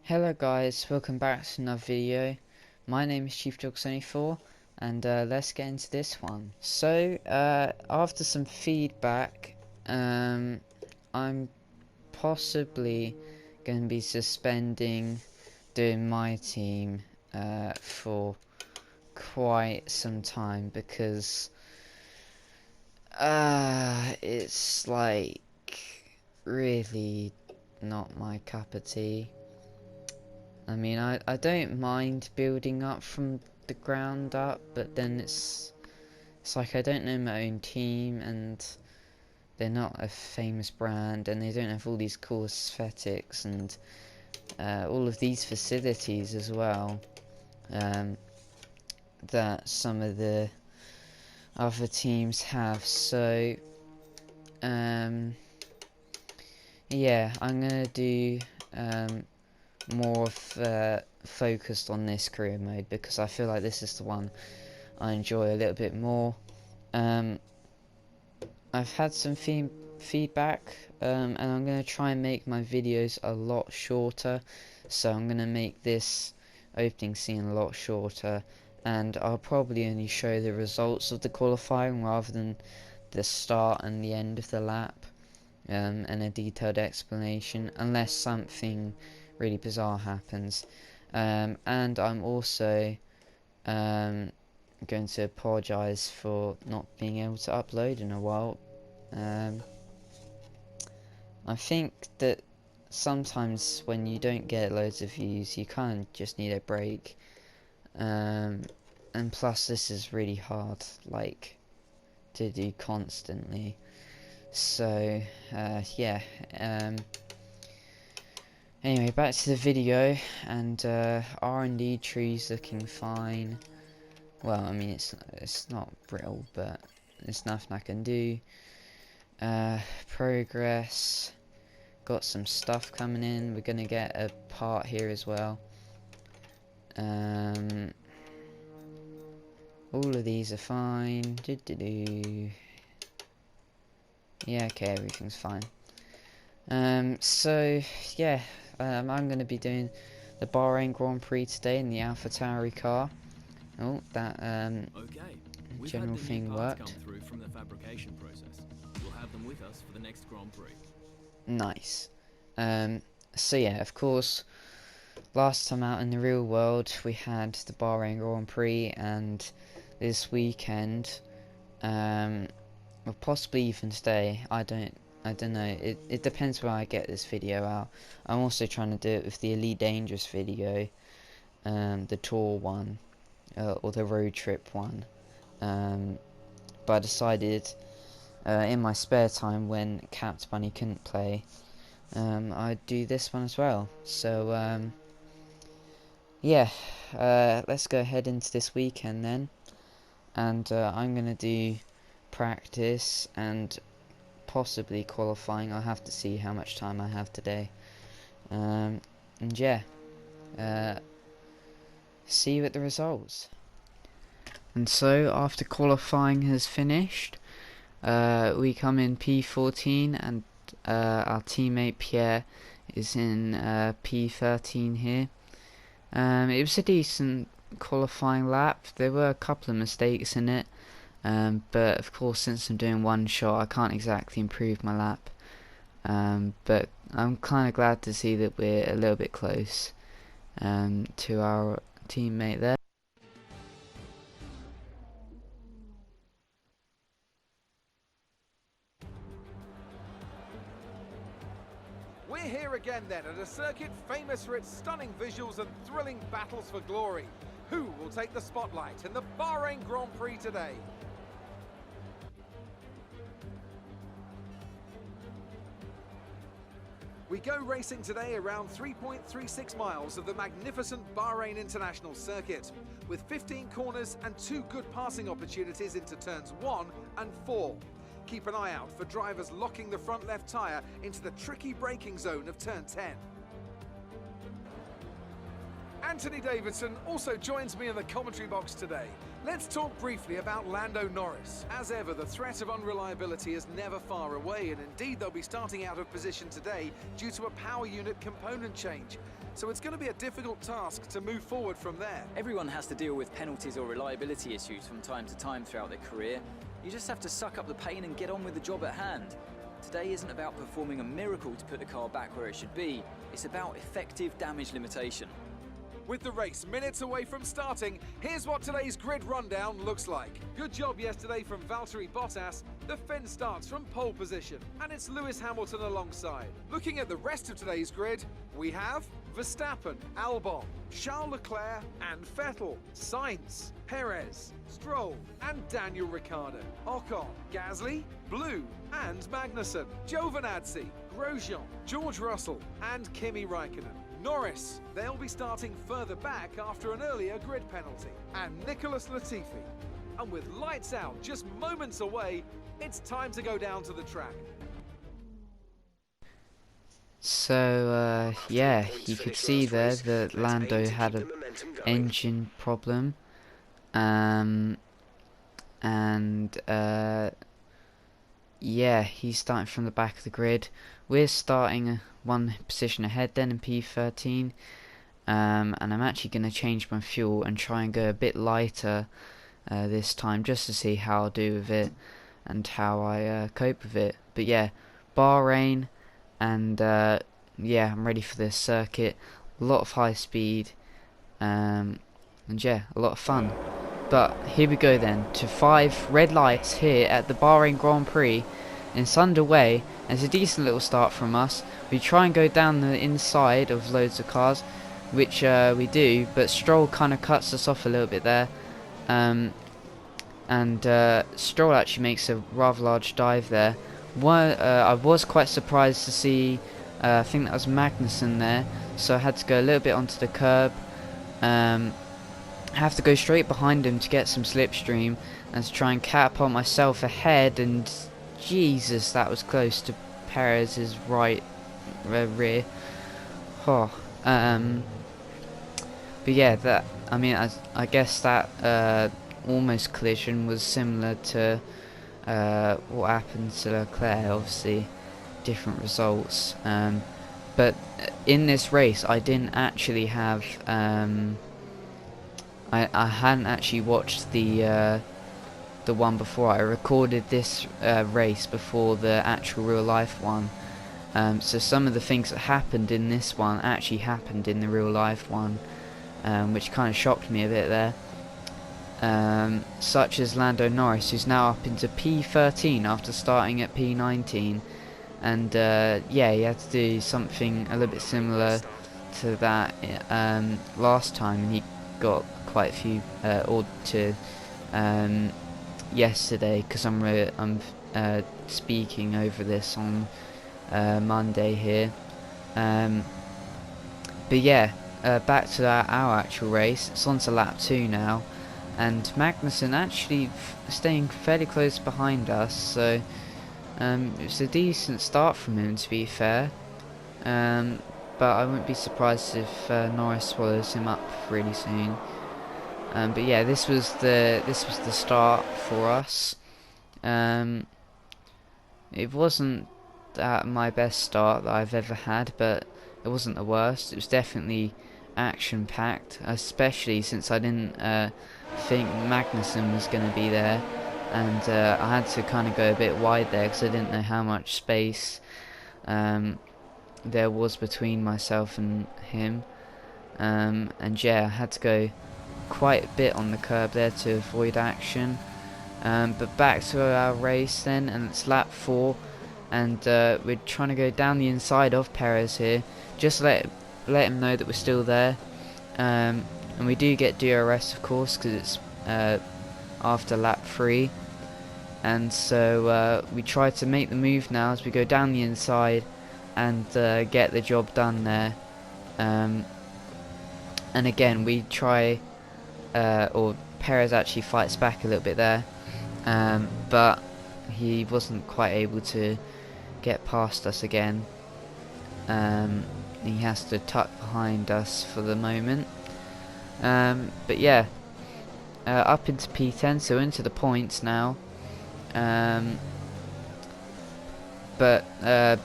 Hello guys, welcome back to another video. My name is ChiefDog74 and let's get into this one. So after some feedback, I'm possibly going to be suspending doing my team for quite some time because it's like really not my cup of tea. I mean, I don't mind building up from the ground up, but then it's like I don't know my own team, and they're not a famous brand, and they don't have all these cool aesthetics and all of these facilities as well, that some of the other teams have. So, yeah, I'm gonna do more focused on this career mode because I feel like this is the one I enjoy a little bit more. I've had some feedback, and I'm going to try and make my videos a lot shorter, so I'm going to make this opening scene a lot shorter, and I'll probably only show the results of the qualifying rather than the start and the end of the lap, and a detailed explanation, unless something really bizarre happens. And I'm also going to apologise for not being able to upload in a while. I think that sometimes when you don't get loads of views, you kind of just need a break. And plus, this is really hard, like, to do constantly. So, yeah. Anyway, back to the video, and R&D tree's looking fine. Well, I mean, it's not brittle, but there's nothing I can do. Progress, got some stuff coming in. We're gonna get a part here as well. All of these are fine. Yeah, okay, everything's fine. So yeah, I'm going to be doing the Bahrain Grand Prix today in the AlphaTauri car. Oh, that Okay. We've general had the thing new parts worked. come through from the fabrication process. We'll have them with us for the next Grand Prix. Nice. So yeah, of course, last time out in the real world we had the Bahrain Grand Prix, and this weekend, or possibly even today, I don't know, it depends where I get this video out. I'm also trying to do it with the Elite Dangerous video, the tour one, or the road trip one, but I decided in my spare time when Capt Bunny couldn't play, I'd do this one as well. So yeah, let's go ahead into this weekend then, and I'm gonna do practice and possibly qualifying. I'll have to see how much time I have today, and yeah, see you at the results. And so after qualifying has finished, we come in P14, and our teammate Pierre is in P13 here. It was a decent qualifying lap. There were a couple of mistakes in it, but of course, since I'm doing one shot, I can't exactly improve my lap. But I'm kind of glad to see that we're a little bit close to our teammate there. We're here again then at a circuit famous for its stunning visuals and thrilling battles for glory. Who will take the spotlight in the Bahrain Grand Prix today? We go racing today around 3.36 miles of the magnificent Bahrain International Circuit, with 15 corners and 2 good passing opportunities into turns 1 and 4. Keep an eye out for drivers locking the front left tyre into the tricky braking zone of turn 10. Anthony Davidson also joins me in the commentary box today. Let's talk briefly about Lando Norris. As ever, the threat of unreliability is never far away, and indeed they'll be starting out of position today due to a power unit component change. So it's going to be a difficult task to move forward from there. Everyone has to deal with penalties or reliability issues from time to time throughout their career. You just have to suck up the pain and get on with the job at hand. Today isn't about performing a miracle to put the car back where it should be. It's about effective damage limitation. With the race minutes away from starting, here's what today's grid rundown looks like. Good job yesterday from Valtteri Bottas. The Finn starts from pole position, and it's Lewis Hamilton alongside. Looking at the rest of today's grid, we have Verstappen, Albon, Charles Leclerc and Vettel, Sainz, Perez, Stroll and Daniel Ricciardo, Ocon, Gasly, Blue and Magnussen, Giovinazzi, Grosjean, George Russell and Kimi Raikkonen. Norris, they'll be starting further back after an earlier grid penalty. And Nicholas Latifi. And with lights out just moments away, it's time to go down to the track. So, yeah, you could see there that Lando had an engine problem. Yeah, he's starting from the back of the grid. We're starting one position ahead then in P13. And I'm actually going to change my fuel and try and go a bit lighter this time, just to see how I'll do with it and how I cope with it. But yeah, Bahrain, and yeah, I'm ready for this circuit. A lot of high speed, and yeah, a lot of fun. But here we go then, to 5 red lights here at the Bahrain Grand Prix. It's underway, and it's a decent little start from us. We try and go down the inside of loads of cars, which we do, but Stroll kind of cuts us off a little bit there. Stroll actually makes a rather large dive there. I was quite surprised to see, I think that was Magnussen there, so I had to go a little bit onto the curb. Have to go straight behind him to get some slipstream and to try and catapult myself ahead, and Jesus, that was close to Perez's right rear. Oh, but yeah, I guess that almost collision was similar to what happened to Leclerc. Obviously, different results. But in this race, I didn't actually have. I hadn't actually watched the one before. I recorded this race before the actual real life one. So some of the things that happened in this one actually happened in the real life one, which kind of shocked me a bit there. Such as Lando Norris, who's now up into P13 after starting at P19, and yeah, he had to do something a little bit similar to that last time, and he got quite a few yesterday, because I'm speaking over this on Monday here. But yeah, back to our actual race. It's on to lap 2 now, and Magnussen actually staying fairly close behind us, so it was a decent start from him, to be fair. But I wouldn't be surprised if Norris swallows him up really soon. But yeah, this was the start for us. It wasn't my best start that I've ever had, but it wasn't the worst. It was definitely action-packed, especially since I didn't think Magnussen was going to be there, and I had to kind of go a bit wide there because I didn't know how much space there was between myself and him. And yeah, I had to go quite a bit on the curb there to avoid action. But back to our race then, and it's lap 4, and we're trying to go down the inside of Perez here, just let him know that we're still there. And we do get DRS, of course, because it's after lap 3, and so we try to make the move now as we go down the inside and get the job done there. And again, we try, or Perez actually fights back a little bit there, but he wasn't quite able to get past us again. He has to tuck behind us for the moment. But yeah, up into P10, so into the points now. But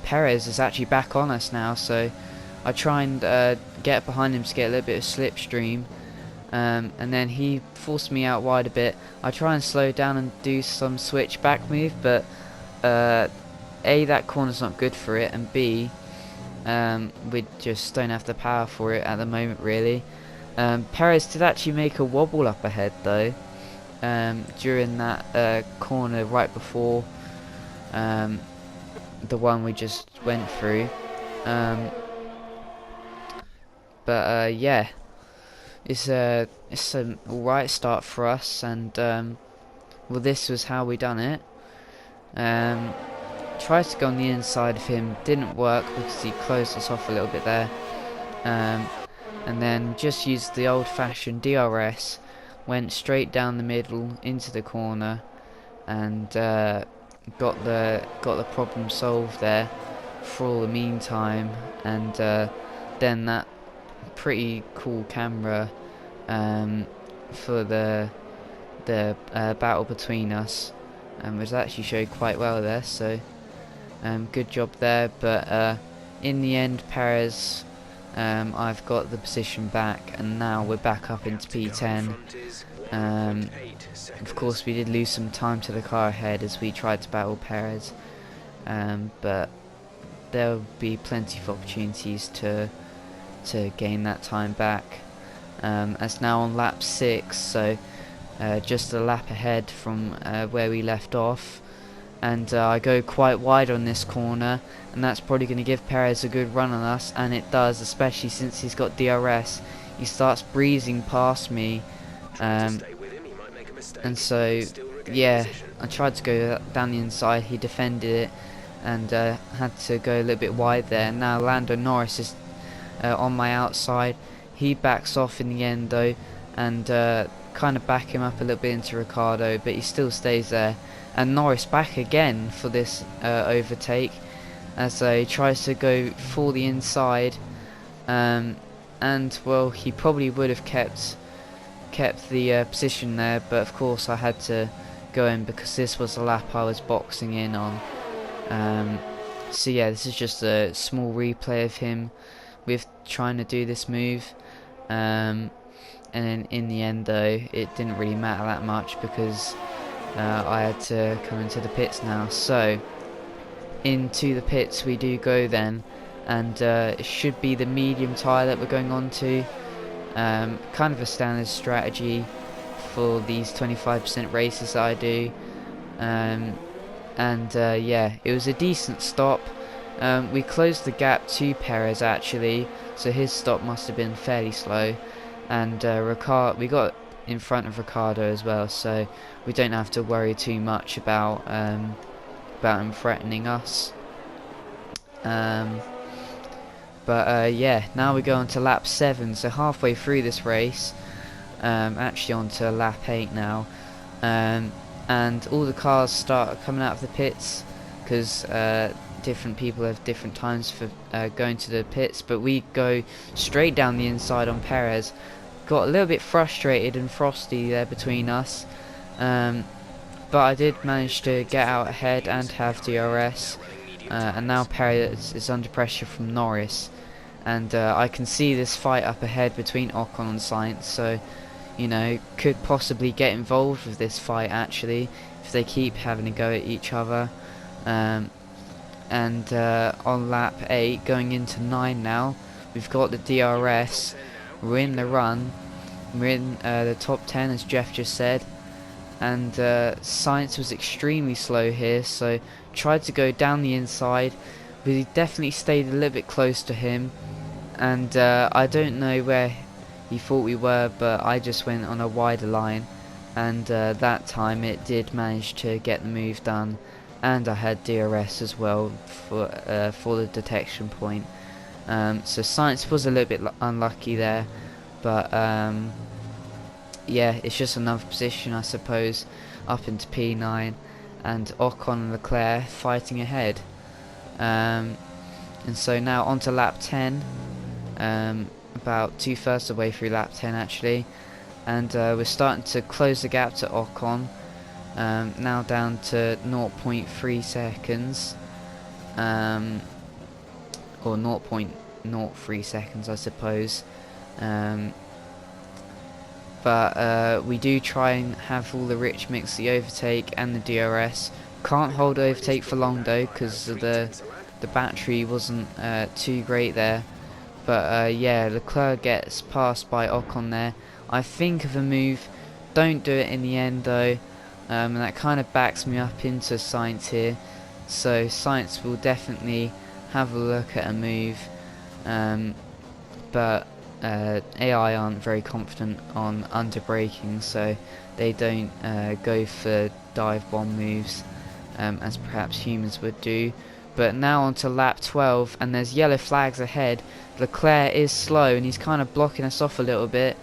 Perez is actually back on us now, so I try and get behind him to get a little bit of slipstream, and then he forced me out wide a bit. I try and slow down and do some switch back move, but A, that corner's not good for it, and B, we just don't have the power for it at the moment, really. Perez did actually make a wobble up ahead though, during that corner right before the one we just went through. But yeah, it's an alright start for us, and well, this was how we done it. Tried to go on the inside of him, didn't work because he closed us off a little bit there. And then just used the old-fashioned DRS, went straight down the middle into the corner, and got the problem solved there for the meantime. And then that pretty cool camera for the battle between us, was actually showed quite well there. So good job there. But in the end, Perez, I've got the position back, and now we're back up into P10. Of course, we did lose some time to the car ahead as we tried to battle Perez, but there'll be plenty of opportunities to gain that time back. As now on lap 6, so just a lap ahead from where we left off. And I go quite wide on this corner, and that's probably going to give Perez a good run on us, and it does, especially since he's got DRS. He starts breezing past me, and so yeah, I tried to go down the inside, he defended it, and had to go a little bit wide there. Now Lando Norris is on my outside. He backs off in the end though, and kind of back him up a little bit into Ricciardo, but he still stays there. And Norris back again for this overtake, as he tries to go for the inside, and well, he probably would have kept the position there, but of course I had to go in because this was the lap I was boxing in on. So yeah, this is just a small replay of him with trying to do this move, and then in the end though, it didn't really matter that much because I had to come into the pits now. So into the pits we do go then, and it should be the medium tyre that we're going on to. Kind of a standard strategy for these 25% races that I do. Yeah, it was a decent stop. We closed the gap to Perez actually, so his stop must have been fairly slow. And we got in front of Ricciardo as well, so we don't have to worry too much about him threatening us. Yeah, now we go on to lap 7, so halfway through this race, actually on to lap 8 now, and all the cars start coming out of the pits because different people have different times for going to the pits, but we go straight down the inside on Perez. Got a little bit frustrated and frosty there between us, but I did manage to get out ahead and have DRS, and now Perez is under pressure from Norris, and I can see this fight up ahead between Ocon and Sainz, so you know, could possibly get involved with this fight actually if they keep having a go at each other. On lap 8 going into 9 now, we've got the DRS, we're in the run, we're in the top 10 as Jeff just said, and Sainz was extremely slow here, so tried to go down the inside, but he definitely stayed a little bit close to him, and I don't know where he thought we were, but I just went on a wider line, and that time it did manage to get the move done, and I had DRS as well for the detection point. So Sainz was a little bit unlucky there, but yeah, it's just another position I suppose up into P9, and Ocon and Leclerc fighting ahead. And so now onto lap 10. about 2/3 of the way through lap 10 actually, and we're starting to close the gap to Ocon. Now down to 0.3 seconds, or 0.03 seconds I suppose. But we do try and have all the rich mix, the overtake and the DRS. Can't hold overtake for long though, because the battery wasn't too great there. But yeah, Leclerc gets passed by Ocon there. I think of a move, don't do it in the end though, and that kind of backs me up into Sainz here. So Sainz will definitely have a look at a move, but AI aren't very confident on under braking, so they don't go for dive bomb moves as perhaps humans would do. But now onto lap 12, and there's yellow flags ahead. Leclerc is slow and he's kind of blocking us off a little bit,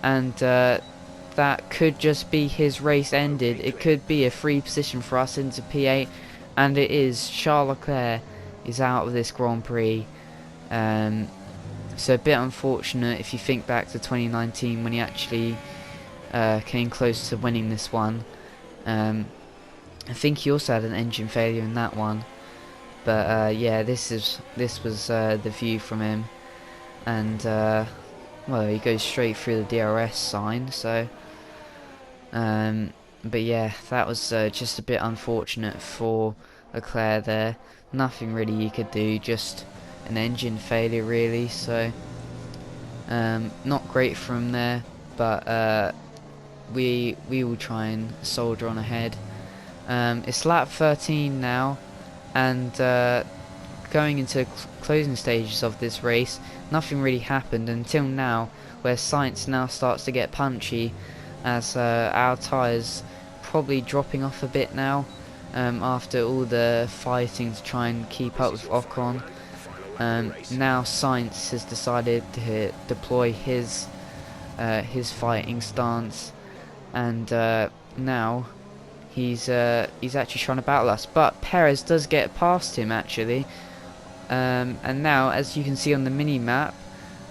and that could just be his race ended. It could be a free position for us into P8, and it is. Charles Leclerc is out of this Grand Prix. So a bit unfortunate if you think back to 2019 when he actually came close to winning this one. I think he also had an engine failure in that one. But yeah, this was the view from him, and well, he goes straight through the DRS sign. So, but yeah, that was just a bit unfortunate for Leclerc there. Nothing really you could do, just an engine failure really. So, not great for him there, but we will try and soldier on ahead. It's lap 13 now, and going into closing stages of this race, nothing really happened until now, where Sainz now starts to get punchy, as our tyres probably dropping off a bit now, after all the fighting to try and keep up with Ocon. Now Sainz has decided to deploy his fighting stance, and now he's actually trying to battle us, but Perez does get past him actually, and now, as you can see on the mini map,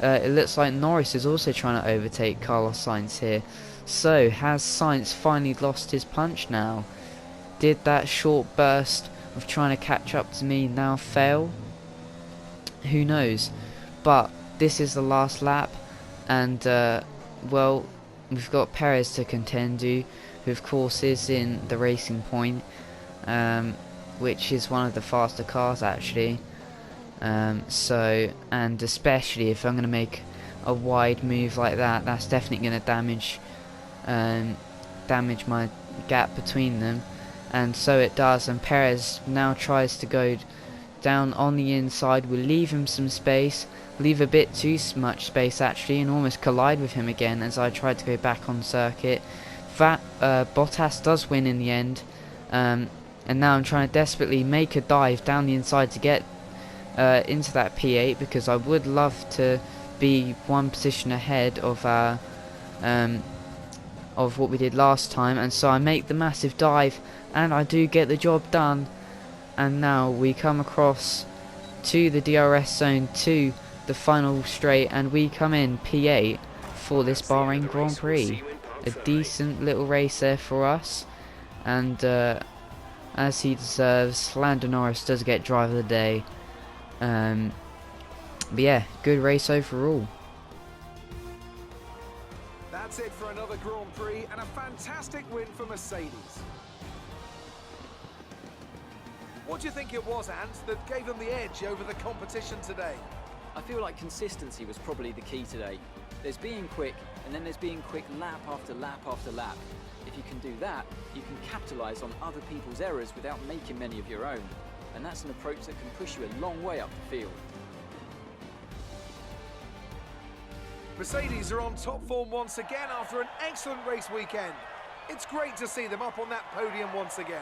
it looks like Norris is also trying to overtake Carlos Sainz here. So has Sainz finally lost his punch now? Did that short burst of trying to catch up to me now fail? Who knows? But this is the last lap, and well, we've got Perez to contend to, who of course is in the Racing Point, which is one of the faster cars actually. So, and especially if I'm going to make a wide move like that, that's definitely going to damage my gap between them, and so it does. And Perez now tries to go down on the inside. We'll leave him some space, leave a bit too much space actually, and almost collide with him again as I tried to go back on circuit. Bottas does win in the end, and now I'm trying to desperately make a dive down the inside to get into that P8, because I would love to be one position ahead of our of what we did last time. And so I make the massive dive, and I do get the job done. And now we come across to the DRS zone, to the final straight, and we come in P8 for this Bahrain Grand Prix. A decent little race there for us, and as he deserves, Lando Norris does get driver of the day. But yeah, good race overall. That's it for another Grand Prix, and a fantastic win for Mercedes. What do you think it was, Ant, that gave them the edge over the competition today? I feel like consistency was probably the key today. There's being quick, and then there's being quick lap after lap after lap. If you can do that, you can capitalise on other people's errors without making many of your own. And that's an approach that can push you a long way up the field. Mercedes are on top form once again after an excellent race weekend. It's great to see them up on that podium once again.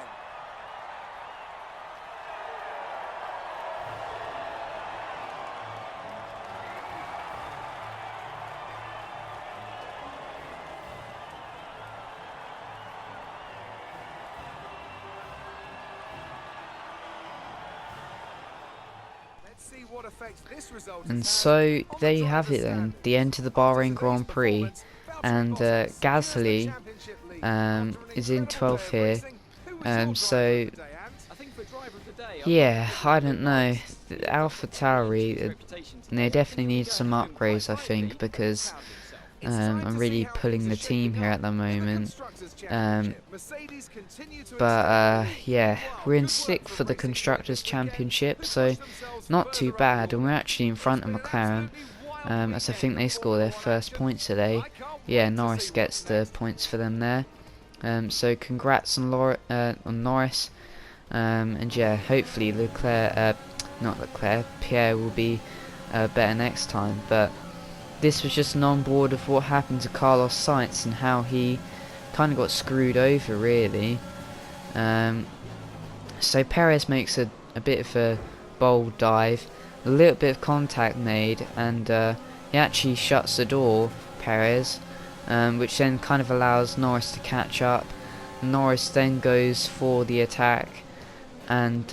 And so there you have it then, the end of the Bahrain Grand Prix, and Gasly is in 12th here. So yeah, I don't know. The AlphaTauri, they definitely need some upgrades, I think, because I'm really pulling the team here at the moment. Yeah, we're in 6th for the Constructors' Championship, so not too bad, and we're actually in front of McLaren, as I think they score their first points today. Yeah, Norris gets the points for them there. So congrats on Norris, and yeah, hopefully Pierre will be better next time. But this was just an on-board of what happened to Carlos Sainz and how he kind of got screwed over, really. So Perez makes a bit of a bold dive, a little bit of contact made, and he actually shuts the door, Perez, which then kind of allows Norris to catch up. Norris then goes for the attack, and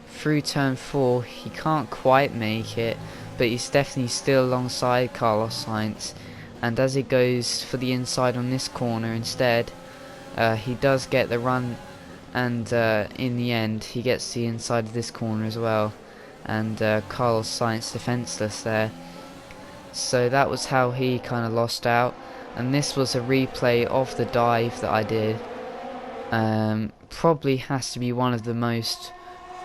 through turn 4 he can't quite make it, but he's definitely still alongside Carlos Sainz, and as he goes for the inside on this corner instead, he does get the run, and in the end he gets the inside of this corner as well, and Carlos Sainz defenseless there. So that was how he kind of lost out, and this was a replay of the dive that I did. Probably has to be one of the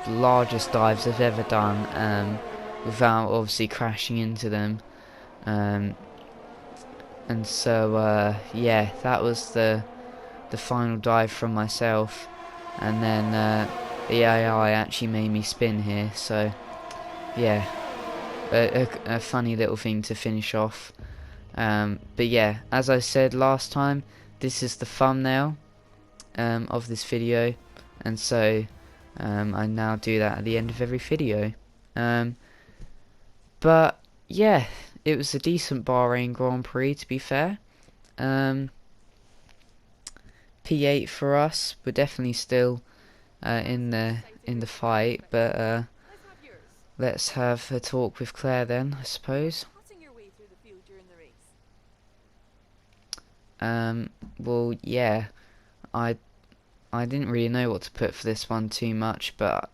largest dives I've ever done, without obviously crashing into them. And so yeah, that was the final dive from myself, and then the AI actually made me spin here, so yeah, a funny little thing to finish off. But yeah, as I said last time, this is the thumbnail of this video, and so I now do that at the end of every video. But yeah, it was a decent Bahrain Grand Prix, to be fair. P8 for us. We're definitely still in the fight, but let's have a talk with Claire then, I suppose. Well, yeah, I didn't really know what to put for this one too much, but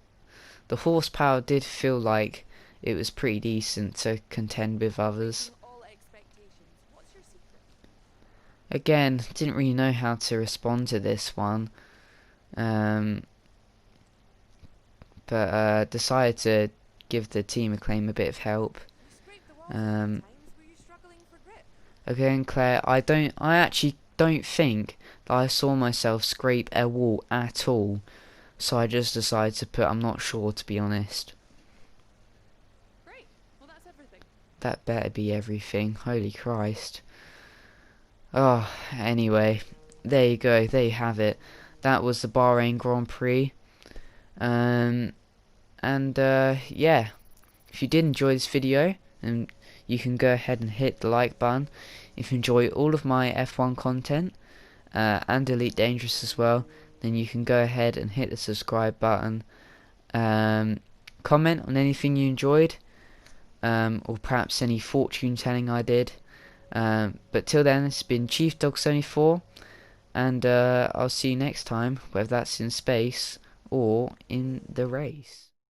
the horsepower did feel like it was pretty decent to contend with others. Again, didn't really know how to respond to this one, but decided to give the team Acclaim a bit of help. Again, Claire, I actually don't think that I saw myself scrape a wall at all, so I just decided to put I'm not sure, to be honest. Great. Well, that's everything. That better be everything. Holy Christ. Oh, anyway, there you go, there you have it. That was the Bahrain Grand Prix. Yeah, if you did enjoy this video, and you can go ahead and hit the like button. If you enjoy all of my F1 content, and Elite Dangerous as well, then you can go ahead and hit the subscribe button. Comment on anything you enjoyed, or perhaps any fortune telling I did. But till then, it's been Chief Dog 74, and I'll see you next time, whether that's in space or in the race.